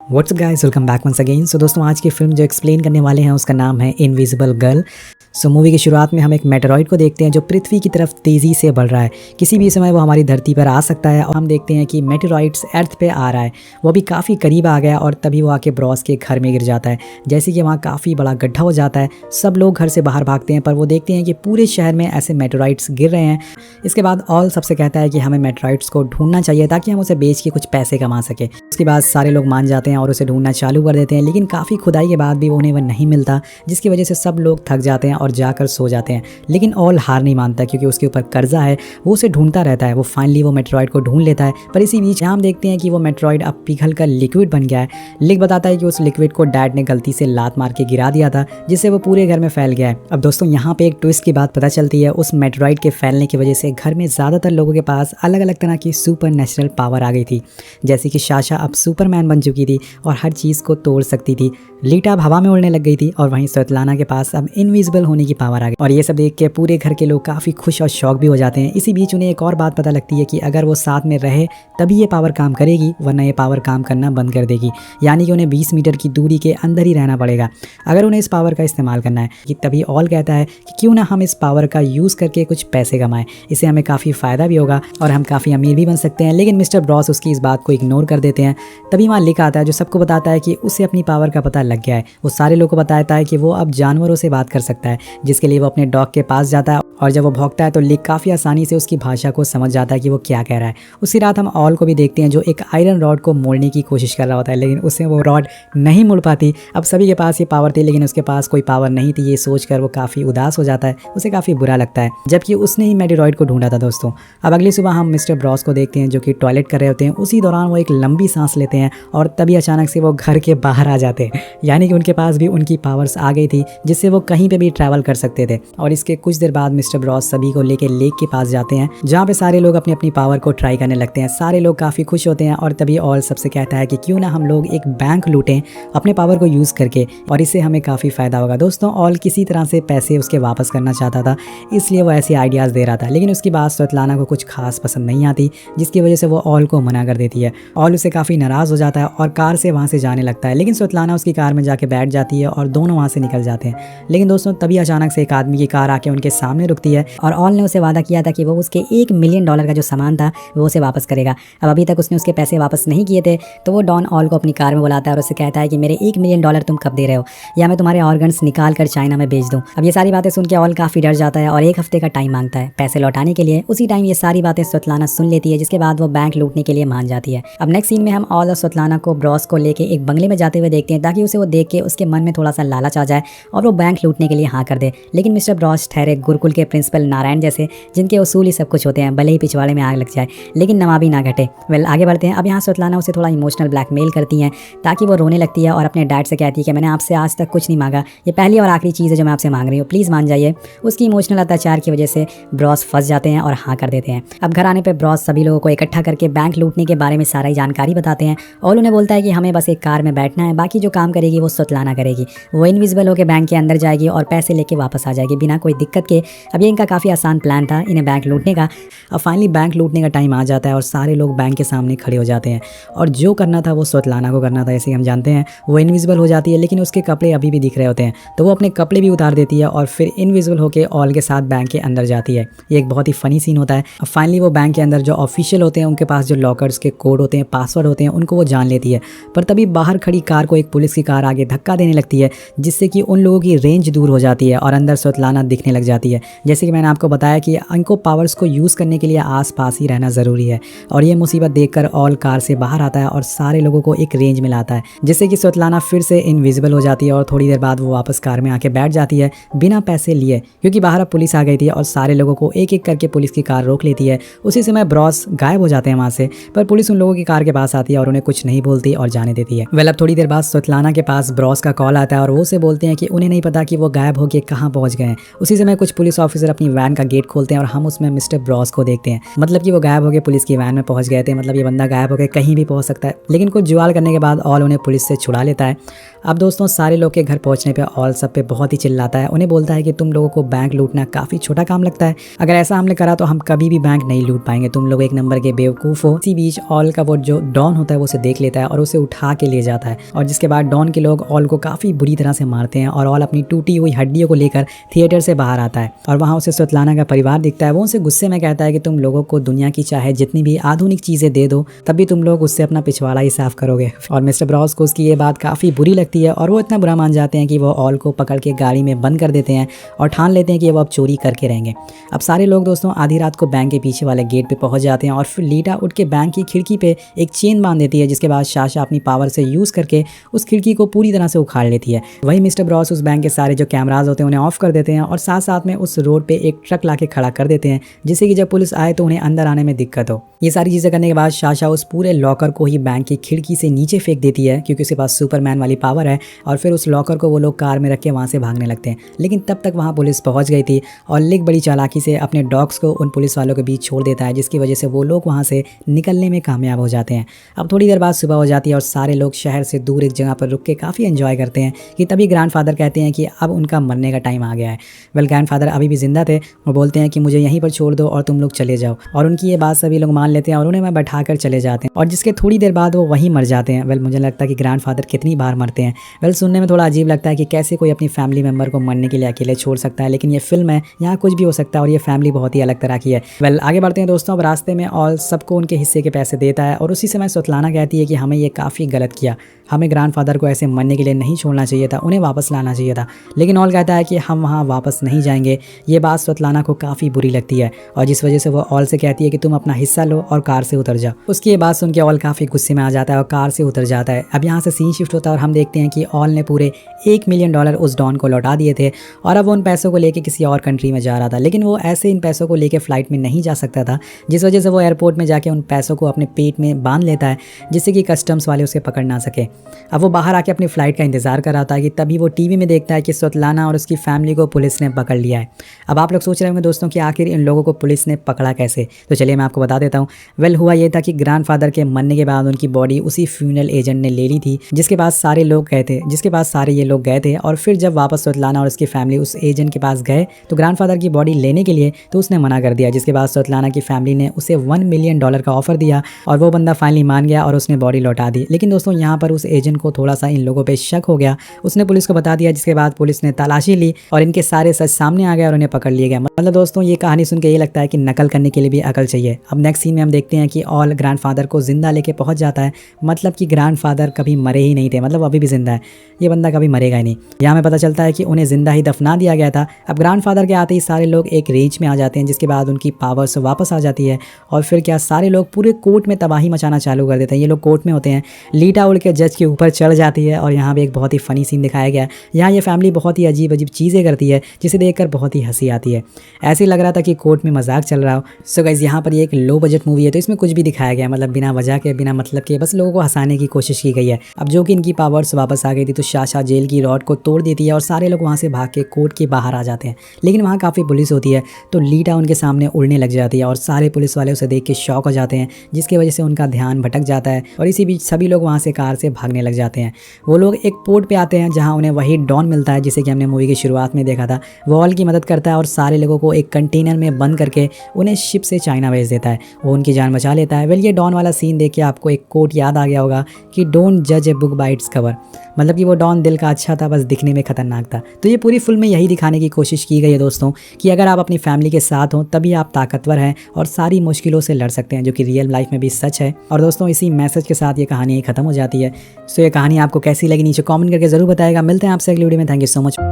What's guys, welcome back once again. So दोस्तों, आज की फिल्म जो एक्सप्लेन करने वाले हैं उसका नाम है इनविजिबल गर्ल। सो मूवी की शुरुआत में हम एक मेटेरॉइड को देखते हैं जो पृथ्वी की तरफ तेज़ी से बढ़ रहा है। किसी भी समय वो हमारी धरती पर आ सकता है और हम देखते हैं कि मेटेरॉइड्स अर्थ पे आ रहा है। वो भी काफ़ी करीब आ गया और तभी वो आके ब्रॉस के घर में गिर जाता है। जैसे कि वहाँ काफ़ी बड़ा गड्ढा हो जाता है, सब लोग घर से बाहर भागते हैं, पर वो देखते हैं कि पूरे शहर में ऐसे मेटेरॉइड्स गिर रहे हैं। इसके बाद ऑल सबसे कहता है कि हमें मेटेरॉइड्स को ढूंढना चाहिए ताकि हम उसे बेच के कुछ पैसे कमा सके। उसके बाद सारे लोग मान जाते हैं और उसे ढूंढना चालू कर देते हैं, लेकिन काफ़ी खुदाई के बाद भी उन्हें वह नहीं मिलता, जिसकी वजह से सब लोग थक जाते हैं और जाकर सो जाते हैं। लेकिन ऑल हार नहीं मानता क्योंकि उसके ऊपर कर्जा है, वो उसे ढूंढता रहता है। वो फाइनली वो मेटेरॉइड को ढूंढ लेता है, पर इसी बीच हम देखते हैं कि वो मेटेरॉइड अब पिघल कर लिक्विड बन गया है। लिक बताता है कि उस लिक्विड को डैड ने गलती से लात मार के गिरा दिया था, जिससे वो पूरे घर में फैल गया है। अब दोस्तों, यहाँ पे एक ट्विस्ट की बात पता चलती है। उस मेटेरॉइड के फैलने की वजह से घर में ज़्यादातर लोगों के पास अलग अलग तरह की सुपर नेचुरल पावर आ गई थी। जैसे कि साशा अब सुपरमैन बन चुकी थी और हर चीज़ को तोड़ सकती थी। लीटा अब हवा में उड़ने लग गई थी और वहीं स्वेतलाना के पास अब इनविजिबल होने की पावर आ गई। और ये सब देख के पूरे घर के लोग काफ़ी खुश और शौक भी हो जाते हैं। इसी बीच उन्हें एक और बात पता लगती है कि अगर वो साथ में रहे तभी ये पावर काम करेगी, वरना ये पावर काम करना बंद कर देगी। यानी कि उन्हें 20 मीटर की दूरी के अंदर ही रहना पड़ेगा अगर उन्हें इस पावर का इस्तेमाल करना है। कि तभी ऑल कहता है कि क्यों ना हम इस पावर का यूज़ करके कुछ पैसे कमाएं, इससे हमें काफ़ी फ़ायदा भी होगा और हम काफ़ी अमीर भी बन सकते हैं। लेकिन मिस्टर ब्रॉस उसकी इस बात को इग्नोर कर देते हैं। तभी वहाँ लिख आता है जो सबको बताता है कि उसे अपनी पावर का पता लग गया है। वो सारे लोगों को बताता है कि वो अब जानवरों से बात कर सकता है, जिसके लिए वो अपने डॉग के पास जाता है। और जब वो भौंकता है तो लिक काफ़ी आसानी से उसकी भाषा को समझ जाता है कि वो क्या कह रहा है। उसी रात हम ऑल को भी देखते हैं जो एक आयरन रॉड को मोड़ने की कोशिश कर रहा होता है, लेकिन उससे वो रॉड नहीं मुड़ पाती। अब सभी के पास ये पावर थी लेकिन उसके पास कोई पावर नहीं थी। ये सोचकर वो काफ़ी उदास हो जाता है, उसे काफ़ी बुरा लगता है, जबकि उसने ही मेटेरॉइड को ढूंढा था। दोस्तों, अब अगली सुबह हम मिस्टर ब्रॉस को देखते हैं जो कि टॉयलेट कर रहे होते हैं। उसी दौरान वो एक लंबी सांस लेते हैं और तभी अचानक से वो घर के बाहर आ जाते हैं। यानी कि उनके पास भी उनकी पावर्स आ गई थी, जिससे वो कहीं पे भी ट्रैवल कर सकते थे। और इसके कुछ देर बाद मिस्टर ब्रॉस सभी को लेके लेक के पास जाते हैं, जहाँ पे सारे लोग अपनी अपनी पावर को ट्राई करने लगते हैं। सारे लोग काफ़ी खुश होते हैं और तभी ऑल सबसे कहता है कि क्यों ना हम लोग एक बैंक लूटें अपने पावर को यूज़ करके, और इससे हमें काफ़ी फ़ायदा होगा। दोस्तों, ऑल किसी तरह से पैसे उसके वापस करना चाहता था, इसलिए वो ऐसे आइडियाज़ दे रहा था। लेकिन उसकी बात स्वेतलाना को कुछ खास पसंद नहीं आती, जिसकी वजह से वो ऑल को मना कर देती है। ऑल उससे काफ़ी नाराज़ हो जाता है और कार से वहाँ से जाने लगता है, लेकिन स्वेतलाना उसकी कार में जाके बैठ जाती है और दोनों वहाँ से निकल जाते हैं। लेकिन दोस्तों, तभी अचानक से एक आदमी की कार आके उनके सामने रुकती है और ऑल ने उसे वादा किया था कि वो उसके $1 मिलियन का जो सामान था वो उसे वापस करेगा। अब अभी तक उसने उसके पैसे वापस नहीं किए थे, तो वो डॉन ऑल को अपनी कार में बुलाता है और उससे कहता है कि मेरे $1 मिलियन तुम कब दे रहे हो, या मैं तुम्हारे ऑर्गन्स निकाल कर चाइना में बेच दूं। अब ये सारी बातें सुन के ऑल काफ़ी डर जाता है और 1 हफ्ते का टाइम मांगता है पैसे लौटाने के लिए। उसी टाइम ये सारी बातें स्वेतलाना सुन लेती है, जिसके बाद वो बैंक लूटने के लिए मान जाती है। अब नेक्स्ट सीन में हम ऑल और स्वेतलाना को ब्रॉस को लेके एक बंगले में जाते हुए देखते हैं, ताकि उसे वो देख के उसके मन में थोड़ा सा लालच आ जाए और वो बैंक लूटने के लिए हाँ कर दे। लेकिन मिस्टर ब्रॉस ठहरे गुरुकुल के प्रिंसिपल नारायण जैसे, जिनके उसूल ही सब कुछ होते हैं, भले ही पिछवाड़े में आग लग जाए लेकिन नवाबी ना घटे। वेल, आगे बढ़ते हैं। अब यहाँ स्वेतलाना उसे थोड़ा इमोशनल ब्लैकमेल करती हैं ताकि वो रोने लगती है और अपने डैड से कहती है कि मैंने आपसे आज तक कुछ नहीं मांगा, ये पहली और आखिरी चीज़ है जो मैं आपसे मांग रही हूँ, प्लीज़ मान जाइए। उसकी इमोशनल अत्याचार की वजह से ब्रॉस फंस जाते हैं और हाँ कर देते हैं। अब घर आने पर ब्रॉस सभी लोगों को इकट्ठा करके बैंक लूटने के बारे में सारी जानकारी बताते हैं और उन्हें बोलता है कि हमें बस एक कार में बैठना है, बाकी जो काम करेगी वो स्वेतलाना करेगी। वो इनविजिबल होकर बैंक के अंदर जाएगी और पैसे लेके वापस आ जाएगी बिना कोई दिक्कत के। अब ये इनका काफ़ी आसान प्लान था इन्हें बैंक लूटने का। अब फाइनली बैंक लूटने का टाइम आ जाता है और सारे लोग बैंक के सामने खड़े हो जाते हैं और जो करना था वो स्वेतलाना को करना था, जैसे हम जानते हैं। वो इनविजिबल हो जाती है लेकिन उसके कपड़े अभी भी दिख रहे होते हैं, तो वो अपने कपड़े भी उतार देती है और फिर इनविजिबल होकर ऑल के साथ बैंक के अंदर जाती है। ये एक बहुत ही फनी सीन होता है। अब फाइनली वो बैंक के अंदर जो ऑफिशियल होते हैं, उनके पास जो लॉकर्स के कोड होते हैं, पासवर्ड होते हैं, उनको वो जान लेती है। पर तभी बाहर खड़ी कार को एक पुलिस की कार आगे धक्का देने लगती है, जिससे कि उन लोगों की रेंज दूर हो जाती है और अंदर स्वेतलाना दिखने लग जाती है। जैसे कि मैंने आपको बताया कि इनको पावर्स को यूज़ करने के लिए आसपास ही रहना ज़रूरी है। और ये मुसीबत देखकर ऑल कार से बाहर आता है और सारे लोगों को एक रेंज में लाता है, जिससे कि स्वेतलाना फिर से इनविजिबल हो जाती है और थोड़ी देर बाद वो वापस कार में आके बैठ जाती है बिना पैसे लिए, क्योंकि बाहर अब पुलिस आ गई थी और सारे लोगों को एक एक करके पुलिस की कार रोक लेती है। उसी समय ब्रॉस गायब हो जाते हैं वहाँ से, पर पुलिस उन लोगों की कार के पास आती है और उन्हें कुछ नहीं बोलती और जाने देती है। वेल, अब थोड़ी देर बाद स्वेतलाना के पास ब्रॉस का कॉल आता है और वो से बोलते हैं कि उन्हें नहीं पता कि वो गायब होकर कहाँ पहुँच गए हैं। उसी समय कुछ पुलिस ऑफिसर अपनी वैन का गेट खोलते हैं और हम उसमें मिस्टर ब्रॉस को देखते हैं। मतलब कि वो गायब होकर पुलिस की वैन में पहुंच गए थे। मतलब ये बंदा गायब होकर कहीं भी पहुंच सकता है। लेकिन कुछ जुगाड़ करने के बाद ऑल उन्हें पुलिस से छुड़ा लेता है अब दोस्तों सारे लोग के घर पहुंचने पे ऑल सब पे बहुत ही चिल्लाता है, उन्हें बोलता है कि तुम लोगों को बैंक लूटना काफ़ी छोटा काम लगता है, अगर ऐसा हमने करा तो हम कभी भी बैंक नहीं लूट पाएंगे, तुम लोग एक नंबर के बेवकूफ़ हो। इसी बीच ऑल का वो जो डॉन होता है वो उसे देख लेता है और उसे उठा के ले जाता है, और जिसके बाद डॉन के लोग ऑल को काफ़ी बुरी तरह से मारते हैं और ऑल अपनी टूटी हुई हड्डियों को लेकर थिएटर से बाहर आता है और वहाँ उसे स्वेतलाना का परिवार दिखता है। वो उसे गुस्से में कहता है कि तुम लोगों को दुनिया की चाहे जितनी भी आधुनिक चीज़ें दे दो तब भी तुम लोग उससे अपना पिछवाड़ा ही साफ करोगे। और मिस्टर ब्रॉस को उसकी ये बात काफ़ी बुरी लगती है और वो इतना बुरा मान जाते हैं कि वो ऑल को पकड़ के गाड़ी में बंद कर देते हैं और ठान लेते हैं कि वो अब चोरी करके रहेंगे। अब सारे लोग दोस्तों आधी रात को बैंक के पीछे वाले गेट पे पहुंच जाते हैं और फिर लीटा उठ के बैंक की खिड़की पे एक चेन बांध देती है, जिसके बाद साशा अपनी पावर से यूज़ करके उस खिड़की को पूरी तरह से उखाड़ लेती है। वही मिस्टर ब्रॉस उस बैंक के सारे जो कैमराज होते हैं उन्हें ऑफ कर देते हैं और साथ साथ में उस रोड पे एक ट्रक ला के खड़ा कर देते हैं, जिससे कि जब पुलिस आए तो उन्हें अंदर आने में दिक्कत हो। ये सारी चीज़ें करने के बाद साशा उस पूरे लॉकर को ही बैंक की खिड़की से नीचे फेंक देती है क्योंकि उसके पास सुपरमैन वाली पावर है, और फिर उस लॉकर को वो लोग कार में रख के वहाँ से भागने लगते हैं। लेकिन तब तक वहाँ पुलिस पहुँच गई थी और लिक बड़ी चालाकी से अपने डॉग्स को उन पुलिस वालों के बीच छोड़ देता है, जिसकी वजह से वो लोग वहाँ से निकलने में कामयाब हो जाते हैं। अब थोड़ी देर बाद सुबह हो जाती है और सारे लोग शहर से दूर एक जगह पर रुक के काफ़ी एंजॉय करते हैं कि तभी ग्रैंडफादर कहते हैं कि अब उनका मरने का टाइम आ गया है। वेल ग्रैंडफादर अभी भी जिंदा थे, वो बोलते हैं कि मुझे यहीं पर छोड़ दो और तुम लोग चले जाओ, और उनकी ये बात सभी लोग मान लेते हैं और उन्हें मैं बैठा कर चले जाते हैं, और जिसके थोड़ी देर बाद वो वहीं मर जाते हैं। वेल मुझे लगता है कि ग्रैंडफादर कितनी बार मरते हैं। वेल सुनने में थोड़ा अजीब लगता है कि कैसे कोई अपनी फैमिली मेंबर को मरने के लिए अकेले छोड़ सकता है, लेकिन ये फिल्म है, यहाँ कुछ भी हो सकता है और ये फैमिली बहुत ही अलग तरह की है। वेल आगे बढ़ते हैं दोस्तों। अब रास्ते में ऑल सबको उनके हिस्से के पैसे देता है और उसी समय स्वेतलाना कहती है कि हमें ये काफ़ी गलत किया, हमें ग्रैंडफादर को ऐसे मरने के लिए नहीं छोड़ना चाहिए था, उन्हें वापस लाना चाहिए था। लेकिन ऑल कहता है कि हम वहाँ वापस नहीं जाएंगे। ये बात स्वेतलाना को काफ़ी बुरी लगती है और जिस वजह से वो ऑल से कहती है कि तुम अपना हिस्सा लो और कार से उतर जाओ। उसकी ये बात सुन के ऑल काफ़ी गुस्से में आ जाता है और कार से उतर जाता है। अब यहाँ से सीन शिफ्ट होता है और हम देखते हैं कि ऑल ने पूरे $1 मिलियन उस डॉन को लौटा दिए थे और अब वो उन पैसों को लेके किसी और कंट्री में जा रहा था, लेकिन वो ऐसे इन पैसों को लेके फ्लाइट में नहीं जा सकता था, जिस वजह से वो एयरपोर्ट में जाके उन पैसों को अपने पेट में बांध लेता है, जिससे कि कस्टम्स वाले उसे पकड़ ना सके। अब वो बाहर आके अपनी फ़्लाइट का इंतज़ार कर रहा था कि तभी वो टीवी में देखता है कि स्वेतलाना और उसकी फैमिली को पुलिस ने पकड़ लिया है। अब आप लोग सोच रहे होंगे दोस्तों कि आखिर इन लोगों को पुलिस ने पकड़ा कैसे, तो चलिए मैं आपको बता देता हूँ। वेल हुआ ये था कि ग्रैंडफादर के मरने के बाद उनकी बॉडी उसी फ्यूनरल एजेंट ने ले ली थी, जिसके पास सारे ये लोग गए थे और फिर जब वापस स्वेतलाना और उसकी फैमिली उस एजेंट के पास गए तो ग्रैंडफादर की बॉडी लेने के लिए तो उसने मना कर दिया, जिसके बाद स्वेतलाना की फैमिली ने उसे $1 मिलियन का ऑफर दिया और वो बंदा फाइनली मान गया और उसने बॉडी लौटा दी। लेकिन दोस्तों यहाँ पर उस एजेंट को थोड़ा सा इन लोगों पे शक हो गया, उसने पुलिस को बता दिया, जिसके बाद पुलिस ने तलाशी ली और इनके सारे सच सामने आ गए और उन्हें पकड़ लिया गया। मतलब दोस्तों ये कहानी सुन के ये लगता है कि नकल करने के लिए भी अकल चाहिए। अब नेक्स्ट सीन में हम देखते हैं कि ऑल ग्रैंडफादर को जिंदा लेके पहुंच जाता है, मतलब कि ग्रैंडफादर कभी मरे ही नहीं थे, मतलब अभी भी जिंदा है, ये बंदा कभी मरेगा ही नहीं। यहाँ में पता चलता है कि उन्हें जिंदा ही दफना दिया गया था। अब ग्रैंडफादर के आते ही सारे लोग एक रेंज में आ जाते हैं, जिसके बाद उनकी पावर्स वापस आ जाती है और फिर क्या सारे लोग पूरे कोर्ट में तबाही मचाना चालू कर देते हैं। ये लोग कोर्ट में होते हैं, लीटा उड़ के जज के ऊपर चढ़ जाती है और यहाँ पे एक बहुत ही फनी सीन दिखाया गया है। यहाँ ये फैमिली बहुत ही अजीब अजीब चीज़ें करती है जिसे देखकर बहुत ही हंसी आती है, ऐसे लग रहा था कि कोर्ट में मजाक चल रहा हो। सो गाइस यहाँ पर ये एक लो बजट मूवी है तो इसमें कुछ भी दिखाया गया, मतलब बिना वजह के बिना मतलब के बस लोगों को हंसाने की कोशिश की गई है। अब जो कि इनकी पावर्स वापस आ गई थी तो साशा जेल की रॉड को तोड़ देती है और सारे लोग वहाँ से भाग के कोर्ट के बाहर आ जाते हैं, लेकिन वहाँ काफ़ी पुलिस होती है तो लीटा उनके सामने उड़ने लग जाती है और सारे पुलिस वाले उसे देख के शॉक हो जाते हैं, जिसकी वजह से उनका ध्यान भटक जाता है और इसी बीच सभी लोग वहाँ से कार से भागने लग जाते हैं। वो लोग एक पोर्ट पे आते हैं जहाँ उन्हें वही डॉन मिलता है जिसे कि हमने मूवी की शुरुआत में देखा था। वो ऑल की मदद करता है और सारे लोगों को एक कंटेनर में बंद करके उन्हें शिप से चाइना भेज देता है, वो उनकी जान बचा लेता है। वेल ये डॉन वाला सीन देख के आपको एक कोट याद आ गया होगा कि डोंट जज a book by its cover, मतलब कि वो डॉन दिल का अच्छा था बस दिखने में खतरनाक था। तो ये पूरी फिल्म में यही दिखाने की कोशिश की गई है दोस्तों कि अगर आप अपनी फैमिली के साथ हो तभी आप ताकतवर हैं और सारी मुश्किलों से लड़ सकते हैं, जो कि रियल लाइफ में भी सच है। और दोस्तों इसी मैसेज के साथ ये कहानी खत्म हो जाती है। सो ये कहानी आपको कैसी लगी नीचे कमेंट करके जरूर बताएगा। मिलते हैं आपसे अगली वीडियो में। Thank you so much.